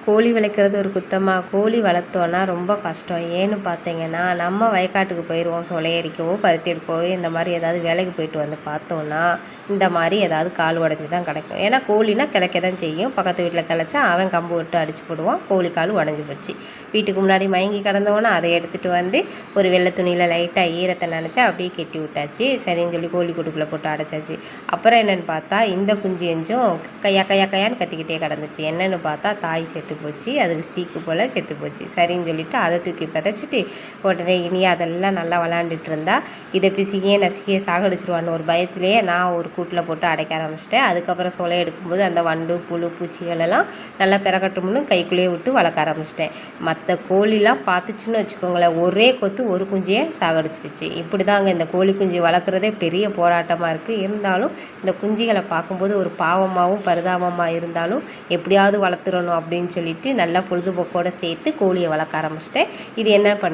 கோழி வளர்க்குறது ஒரு குத்தமா? கோழி வளர்த்தோன்னா ரொம்ப கஷ்டம். ஏன்னு பார்த்தீங்கன்னா, நம்ம வயக்காட்டுக்கு போயிடுவோம் சொலையரிக்கவோ, பருத்தி எடுக்கவோ இந்த மாதிரி ஏதாவது வேலைக்கு போயிட்டு வந்து பார்த்தோன்னா, இந்த மாதிரி ஏதாவது கால் உடஞ்சி தான் கிடக்கும். ஏன்னா கோழினா கிளைக்க தான் செய்யும். பக்கத்து வீட்டில் கிளச்சா அவன் கம்பு விட்டு அடித்து போடுவான். கோழி கால் உடஞ்சி போச்சு. வீட்டுக்கு முன்னாடி மயங்கி கிடந்தோன்னா அதை எடுத்துகிட்டு வந்து ஒரு வெள்ளை துணியில் லைட்டாக ஈரத்தை நினச்சி அப்படியே கெட்டி விட்டாச்சு. சரின்னு சொல்லி கோழி கூட்டுக்குள்ளே போட்டு அடைச்சாச்சு. அப்புறம் என்னென்னு பார்த்தா இந்த குஞ்சு எஞ்சும் கையா கையா கையான்னு கத்திக்கிட்டே கிடந்துச்சு. என்னென்னு பார்த்தா தாய் செத்து போச்சு. அதுக்கு சீக்கு போல் செத்து போச்சு. சரின்னு சொல்லிவிட்டு அதை தூக்கி பதைச்சிட்டு உடனே இனி அதெல்லாம் நல்லா விளாண்டுட்டு இருந்தா இதை பிசிக்கியே நசுக்கியே சாகடிச்சிருவான்னு ஒரு பயத்திலேயே நான் ஒரு கூட்டில் போட்டு அடைக்க ஆரம்பிச்சிட்டேன். அதுக்கப்புறம் சொலை எடுக்கும்போது அந்த வண்டு புழு பூச்சிகள் எல்லாம் நல்லா பிறக்கட்டும்னு கைக்குள்ளேயே விட்டு வளர்க்க ஆரம்பிச்சிட்டேன். மற்ற கோழிலாம் பார்த்துச்சுன்னு வச்சுக்கோங்களேன், ஒரே கொத்து ஒரு குஞ்சியை சாகடிச்சிடுச்சு. இப்படி தாங்க இந்த கோழி குஞ்சு வளர்க்குறதே பெரிய போராட்டமாக இருக்குது. இருந்தாலும் இந்த குஞ்சுகளை பார்க்கும்போது ஒரு பாவமாகவும் பரிதாபமாக இருந்தாலும் எப்படியாவது வளர்த்துறணும் அப்படின்னு சொல்லிட்டு நல்லா பொழுதுபோக்கோடு சேர்த்து கோழியை வளர்க்க ஆரம்பிச்சிட்டேன். இது என்ன பண்ண